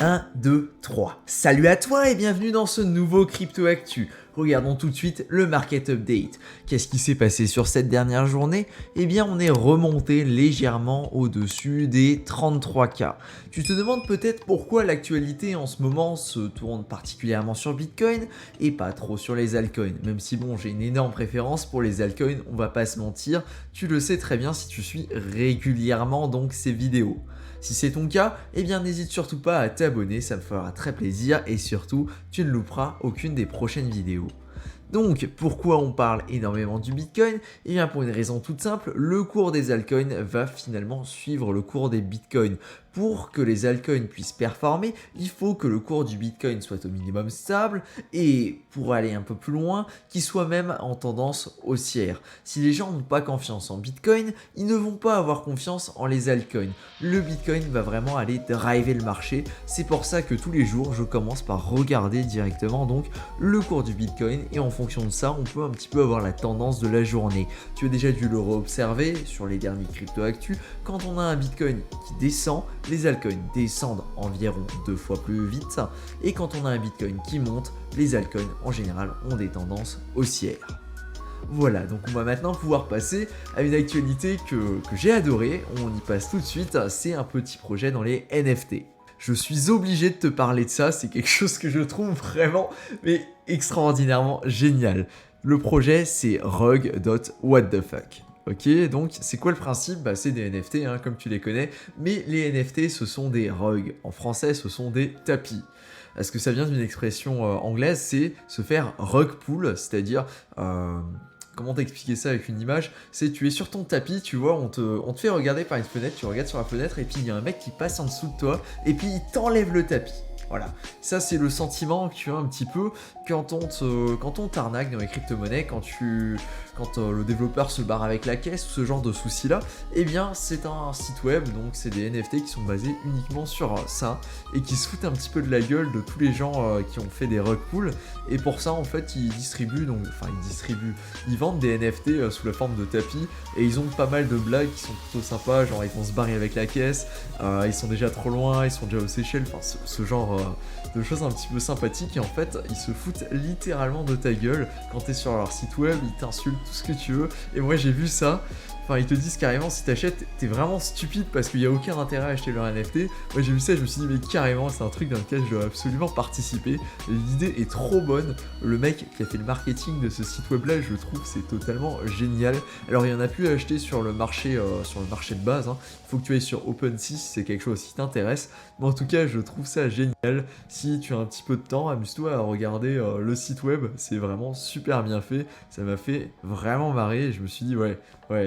1, 2, 3. Salut à toi et bienvenue dans ce nouveau Crypto Actu. Regardons tout de suite le Market Update. Qu'est-ce qui s'est passé sur cette dernière journée? Eh bien, on est remonté légèrement au-dessus des 33K. Tu te demandes peut-être pourquoi l'actualité en ce moment se tourne particulièrement sur Bitcoin et pas trop sur les altcoins. Même si bon, j'ai une énorme préférence pour les altcoins, on va pas se mentir. Tu le sais très bien si tu suis régulièrement donc ces vidéos. Si c'est ton cas, eh bien n'hésite surtout pas à t'abonner, ça me fera très plaisir et surtout, tu ne louperas aucune des prochaines vidéos. Donc, pourquoi on parle énormément du Bitcoin? Eh bien pour une raison toute simple, le cours des altcoins va finalement suivre le cours des Bitcoins. Pour que les altcoins puissent performer, il faut que le cours du Bitcoin soit au minimum stable et, pour aller un peu plus loin, qu'il soit même en tendance haussière. Si les gens n'ont pas confiance en Bitcoin, ils ne vont pas avoir confiance en les altcoins. Le Bitcoin va vraiment aller driver le marché. C'est pour ça que tous les jours, je commence par regarder directement donc le cours du Bitcoin et en fonction de ça, on peut un petit peu avoir la tendance de la journée. Tu as déjà dû le observer sur les derniers crypto actu, quand on a un Bitcoin qui descend, les altcoins descendent environ 2 fois plus vite et quand on a un Bitcoin qui monte, les altcoins en général ont des tendances haussières. Voilà, donc on va maintenant pouvoir passer à une actualité que j'ai adorée, on y passe tout de suite, c'est un petit projet dans les NFT. Je suis obligé de te parler de ça, c'est quelque chose que je trouve vraiment extraordinairement génial. Le projet c'est rug.whatthefuck. Ok, donc c'est quoi le principe? C'est des NFT, comme tu les connais, mais les NFT ce sont des rugs. En français ce sont des tapis. Parce que ça vient d'une expression anglaise, c'est se faire rug pull, c'est-à-dire... Comment t'expliquer ça avec une image? C'est tu es sur ton tapis, tu vois, on te fait regarder par une fenêtre, tu regardes sur la fenêtre et puis il y a un mec qui passe en dessous de toi et puis il t'enlève le tapis. Voilà, ça c'est le sentiment que tu as un petit peu quand on t'arnaque dans les crypto-monnaies, quand le développeur se barre avec la caisse ou ce genre de soucis là, eh bien c'est un site web, donc c'est des NFT qui sont basés uniquement sur ça et qui se foutent un petit peu de la gueule de tous les gens qui ont fait des rug pulls et pour ça en fait ils vendent des NFT sous la forme de tapis et ils ont pas mal de blagues qui sont plutôt sympas, genre ils vont se barrer avec la caisse, ils sont déjà trop loin, ils sont déjà aux Seychelles, enfin ce genre de choses un petit peu sympathiques et en fait ils se foutent littéralement de ta gueule quand t'es sur leur site web, ils t'insultent tout ce que tu veux et moi j'ai vu ça. Enfin, ils te disent carrément, si t'achètes, t'es vraiment stupide parce qu'il n'y a aucun intérêt à acheter leur NFT. Moi, j'ai vu ça, je me suis dit, mais carrément, c'est un truc dans lequel je dois absolument participer. L'idée est trop bonne. Le mec qui a fait le marketing de ce site web-là, je trouve, c'est totalement génial. Alors, il y en a plus à acheter sur le marché de base. Il faut que tu ailles sur OpenSea si c'est quelque chose qui t'intéresse. Mais en tout cas, je trouve ça génial. Si tu as un petit peu de temps, amuse-toi à regarder le site web. C'est vraiment super bien fait. Ça m'a fait vraiment marrer. Et je me suis dit, ouais,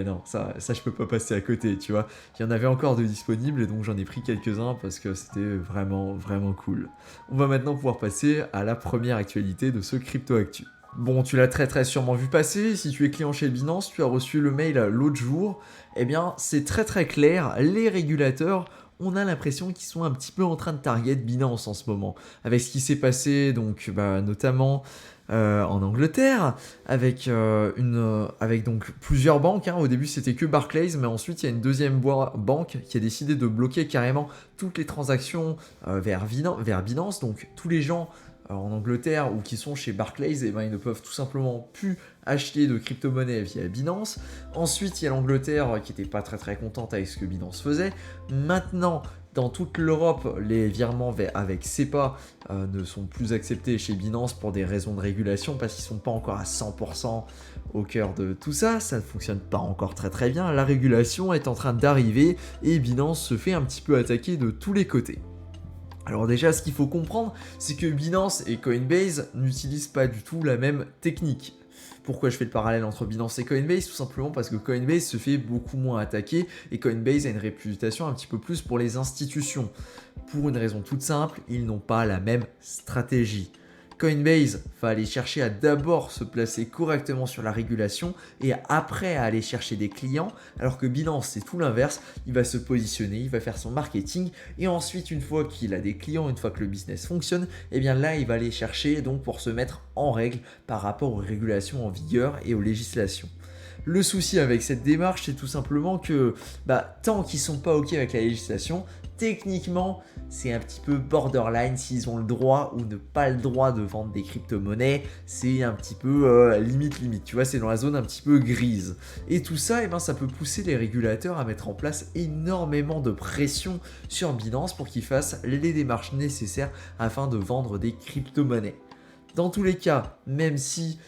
non, ça je peux pas passer à côté, tu vois. Il y en avait encore de disponibles et donc j'en ai pris quelques-uns parce que c'était vraiment, vraiment cool. On va maintenant pouvoir passer à la première actualité de ce Crypto Actu. Bon, tu l'as très sûrement vu passer, si tu es client chez Binance, tu as reçu le mail l'autre jour, eh bien c'est très clair, les régulateurs, on a l'impression qu'ils sont un petit peu en train de target Binance en ce moment, avec ce qui s'est passé donc notamment en Angleterre, avec donc plusieurs banques. Au début c'était que Barclays, mais ensuite il y a une deuxième banque qui a décidé de bloquer carrément toutes les transactions vers Binance, donc tous les gens en Angleterre ou qui sont chez Barclays, ils ne peuvent tout simplement plus acheter de crypto-monnaie via Binance. Ensuite, il y a l'Angleterre qui n'était pas très contente avec ce que Binance faisait. Maintenant, dans toute l'Europe, les virements avec SEPA ne sont plus acceptés chez Binance pour des raisons de régulation parce qu'ils ne sont pas encore à 100% au cœur de tout ça. Ça ne fonctionne pas encore très bien. La régulation est en train d'arriver et Binance se fait un petit peu attaquer de tous les côtés. Alors déjà, ce qu'il faut comprendre, c'est que Binance et Coinbase n'utilisent pas du tout la même technique. Pourquoi je fais le parallèle entre Binance et Coinbase? Tout simplement parce que Coinbase se fait beaucoup moins attaquer et Coinbase a une réputation un petit peu plus pour les institutions. Pour une raison toute simple, ils n'ont pas la même stratégie. Coinbase va aller chercher à d'abord se placer correctement sur la régulation et après à aller chercher des clients, alors que Binance c'est tout l'inverse, il va se positionner, il va faire son marketing et ensuite une fois qu'il a des clients, une fois que le business fonctionne, et bien là il va aller chercher donc pour se mettre en règle par rapport aux régulations en vigueur et aux législations. Le souci avec cette démarche, c'est tout simplement que tant qu'ils sont pas ok avec la législation, techniquement, c'est un petit peu borderline s'ils ont le droit ou ne pas le droit de vendre des crypto-monnaies. C'est un petit peu limite, tu vois, c'est dans la zone un petit peu grise. Et tout ça, eh ben, ça peut pousser les régulateurs à mettre en place énormément de pression sur Binance pour qu'ils fassent les démarches nécessaires afin de vendre des crypto-monnaies. Dans tous les cas, même si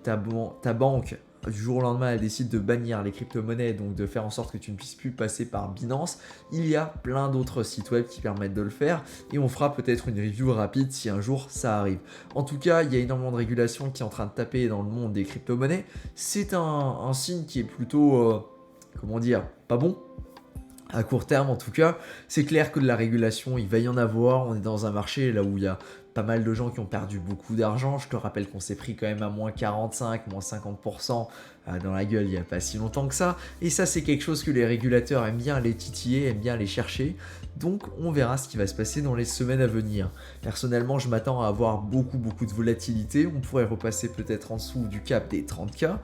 ta banque du jour au lendemain, elle décide de bannir les crypto-monnaies, donc de faire en sorte que tu ne puisses plus passer par Binance, il y a plein d'autres sites web qui permettent de le faire et on fera peut-être une review rapide si un jour ça arrive. En tout cas, il y a énormément de régulation qui est en train de taper dans le monde des crypto-monnaies. C'est un signe qui est plutôt, comment dire, pas bon. À court terme en tout cas, c'est clair que de la régulation, il va y en avoir. On est dans un marché là où il y a pas mal de gens qui ont perdu beaucoup d'argent. Je te rappelle qu'on s'est pris quand même à moins 45, moins 50% dans la gueule il n'y a pas si longtemps que ça. Et ça, c'est quelque chose que les régulateurs aiment bien les titiller, aiment bien les chercher. Donc on verra ce qui va se passer dans les semaines à venir. Personnellement, je m'attends à avoir beaucoup de volatilité. On pourrait repasser peut-être en dessous du cap des 30K.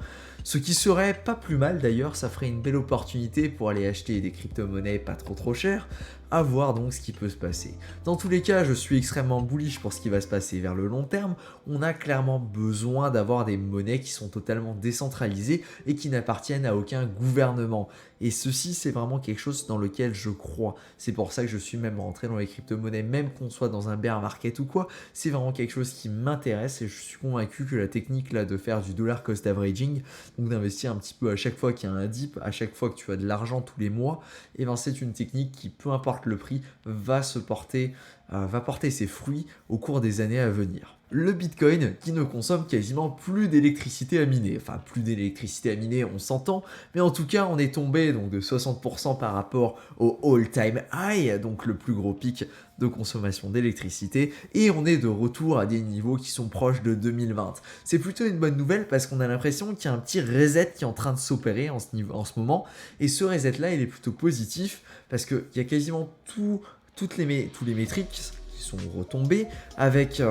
Ce qui serait pas plus mal d'ailleurs, ça ferait une belle opportunité pour aller acheter des crypto-monnaies pas trop chères, à voir donc ce qui peut se passer. Dans tous les cas, je suis extrêmement bullish pour ce qui va se passer vers le long terme. On a clairement besoin d'avoir des monnaies qui sont totalement décentralisées et qui n'appartiennent à aucun gouvernement. Et ceci, c'est vraiment quelque chose dans lequel je crois. C'est pour ça que je suis même rentré dans les crypto-monnaies, même qu'on soit dans un bear market ou quoi. C'est vraiment quelque chose qui m'intéresse et je suis convaincu que la technique là de faire du dollar cost averaging, donc d'investir un petit peu à chaque fois qu'il y a un dip, à chaque fois que tu as de l'argent tous les mois, et ben c'est une technique qui, peu importe le prix, va porter ses fruits au cours des années à venir. Le Bitcoin qui ne consomme quasiment plus d'électricité à miner. Enfin, plus d'électricité à miner, on s'entend, mais en tout cas, on est tombé donc de 60% par rapport au all-time high, donc le plus gros pic de consommation d'électricité, et on est de retour à des niveaux qui sont proches de 2020. C'est plutôt une bonne nouvelle parce qu'on a l'impression qu'il y a un petit reset qui est en train de s'opérer en ce moment, et ce reset-là, il est plutôt positif parce qu'il y a quasiment tous les métriques qui sont retombés avec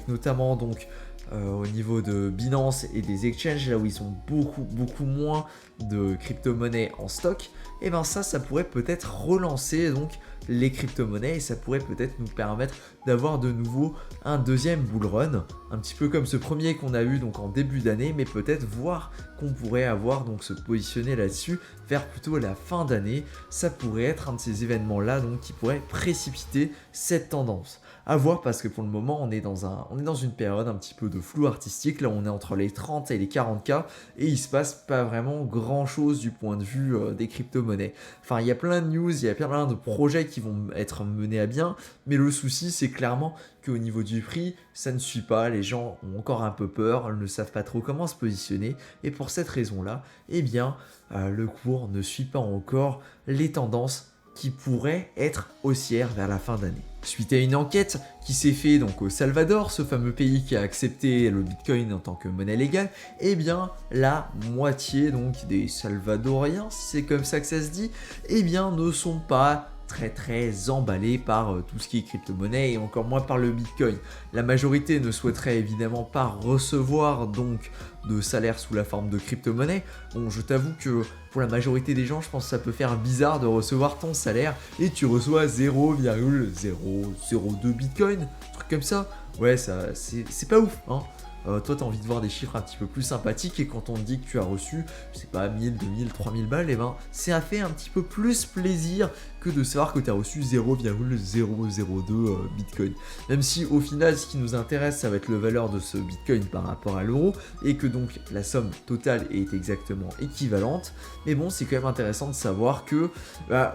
notamment donc au niveau de Binance et des exchanges là où ils ont beaucoup moins de crypto-monnaies en stock, et ben ça pourrait peut-être relancer donc les crypto-monnaies et ça pourrait peut-être nous permettre d'avoir de nouveau un deuxième bull run, un petit peu comme ce premier qu'on a eu donc en début d'année, mais peut-être voir qu'on pourrait avoir donc se positionner là-dessus vers plutôt la fin d'année. Ça pourrait être un de ces événements là donc qui pourrait précipiter cette tendance. À voir parce que pour le moment on est dans une période un petit peu de flou artistique. Là on est entre les 30 et les 40K et il se passe pas vraiment grand chose du point de vue des crypto-monnaies. Enfin il y a plein de news, il y a plein de projets qui vont être menés à bien, mais le souci c'est clairement qu'au niveau du prix, ça ne suit pas, les gens ont encore un peu peur, ne savent pas trop comment se positionner, et pour cette raison-là, eh bien, le cours ne suit pas encore les tendances qui pourraient être haussières vers la fin d'année. Suite à une enquête qui s'est faite donc au Salvador, ce fameux pays qui a accepté le Bitcoin en tant que monnaie légale, eh bien la moitié donc des Salvadoriens, si c'est comme ça que ça se dit, eh bien ne sont pas très emballés par tout ce qui est crypto-monnaie et encore moins par le Bitcoin. La majorité ne souhaiterait évidemment pas recevoir donc de salaire sous la forme de crypto-monnaie. Bon, je t'avoue que pour la majorité des gens, je pense que ça peut faire bizarre de recevoir ton salaire et tu reçois 0,002 Bitcoin, un truc comme ça. Ouais, ça c'est pas ouf, hein. Toi, t'as envie de voir des chiffres un petit peu plus sympathiques et quand on te dit que tu as reçu, je sais pas, 1000, 2000, 3000 balles, et ben, ça fait un petit peu plus plaisir que de savoir que tu as reçu 0,002 Bitcoin. Même si au final, ce qui nous intéresse, ça va être la valeur de ce Bitcoin par rapport à l'euro et que donc la somme totale est exactement équivalente. Mais bon, c'est quand même intéressant de savoir que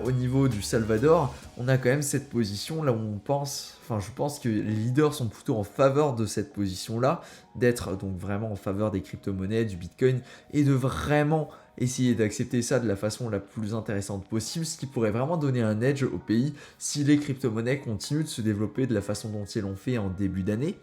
au niveau du Salvador, on a quand même cette position là où je pense que les leaders sont plutôt en faveur de cette position-là, d'être donc vraiment en faveur des crypto-monnaies, du Bitcoin, et de vraiment essayer d'accepter ça de la façon la plus intéressante possible, ce qui pourrait vraiment donner un edge au pays si les crypto-monnaies continuent de se développer de la façon dont ils l'ont fait en début d'année.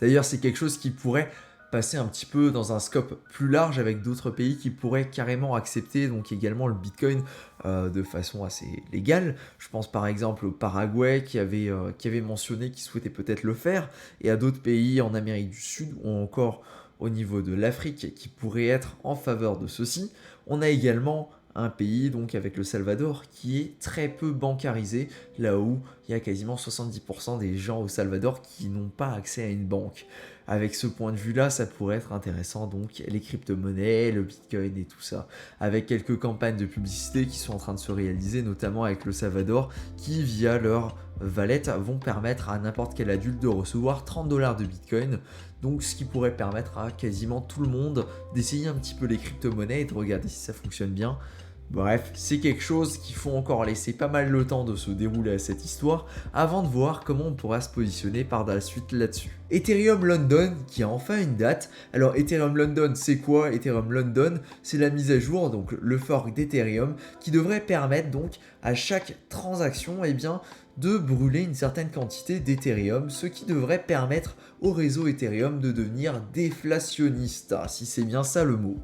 D'ailleurs, c'est quelque chose qui pourrait passer un petit peu dans un scope plus large avec d'autres pays qui pourraient carrément accepter donc également le Bitcoin de façon assez légale. Je pense par exemple au Paraguay qui avait mentionné qu'il souhaitait peut-être le faire, et à d'autres pays en Amérique du Sud ou encore au niveau de l'Afrique qui pourraient être en faveur de ceci. On a également un pays donc avec le Salvador qui est très peu bancarisé, là où il y a quasiment 70% des gens au Salvador qui n'ont pas accès à une banque. Avec ce point de vue-là, ça pourrait être intéressant, donc les crypto-monnaies, le Bitcoin et tout ça, avec quelques campagnes de publicité qui sont en train de se réaliser, notamment avec le Salvador, qui via leur wallet vont permettre à n'importe quel adulte de recevoir 30 dollars de Bitcoin, donc ce qui pourrait permettre à quasiment tout le monde d'essayer un petit peu les crypto-monnaies et de regarder si ça fonctionne bien. Bref, c'est quelque chose qu'il faut encore laisser pas mal le temps de se dérouler à cette histoire avant de voir comment on pourra se positionner par la suite là-dessus. Ethereum London qui a enfin une date. Alors Ethereum London c'est quoi? Ethereum London c'est la mise à jour, donc le fork d'Ethereum qui devrait permettre donc à chaque transaction de brûler une certaine quantité d'Ethereum, ce qui devrait permettre au réseau Ethereum de devenir déflationniste, si c'est bien ça le mot.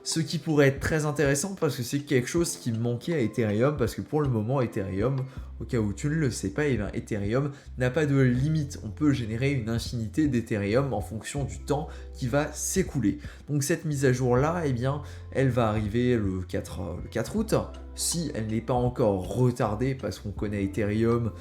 Ce qui pourrait être très intéressant parce que c'est quelque chose qui manquait à Ethereum, parce que pour le moment Ethereum, au cas où tu ne le sais pas, Ethereum n'a pas de limite. On peut générer une infinité d'Ethereum en fonction du temps qui va s'écouler. Donc cette mise à jour là, elle va arriver le 4 août. Si elle n'est pas encore retardée, parce qu'on connaît Ethereum,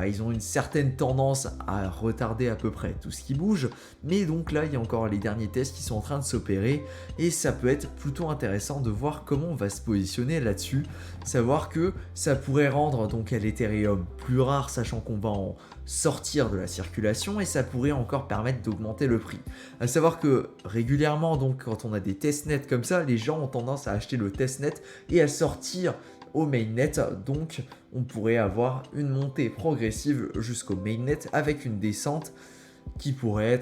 ils ont une certaine tendance à retarder à peu près tout ce qui bouge, mais donc là il y a encore les derniers tests qui sont en train de s'opérer, et ça peut être plutôt intéressant de voir comment on va se positionner là-dessus, savoir que ça pourrait rendre donc l'Ethereum plus rare, sachant qu'on va en sortir de la circulation, et ça pourrait encore permettre d'augmenter le prix. À savoir que régulièrement, donc quand on a des testnets comme ça, les gens ont tendance à acheter le testnet et à sortir au mainnet, donc on pourrait avoir une montée progressive jusqu'au mainnet avec une descente qui pourrait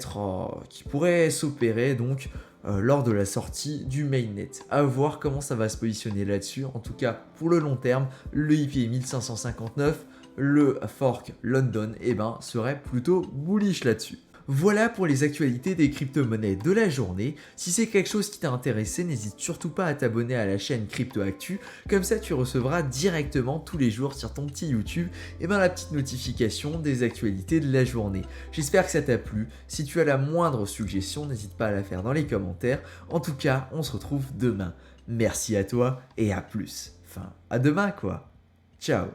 s'opérer donc lors de la sortie du mainnet. À voir comment ça va se positionner là-dessus. En tout cas, pour le long terme, le IP 1559, le fork London, serait plutôt bullish là-dessus. Voilà pour les actualités des crypto-monnaies de la journée. Si c'est quelque chose qui t'a intéressé, n'hésite surtout pas à t'abonner à la chaîne Crypto Actu. Comme ça, tu recevras directement tous les jours sur ton petit YouTube la petite notification des actualités de la journée. J'espère que ça t'a plu. Si tu as la moindre suggestion, n'hésite pas à la faire dans les commentaires. En tout cas, on se retrouve demain. Merci à toi et à plus. Enfin, à demain quoi. Ciao.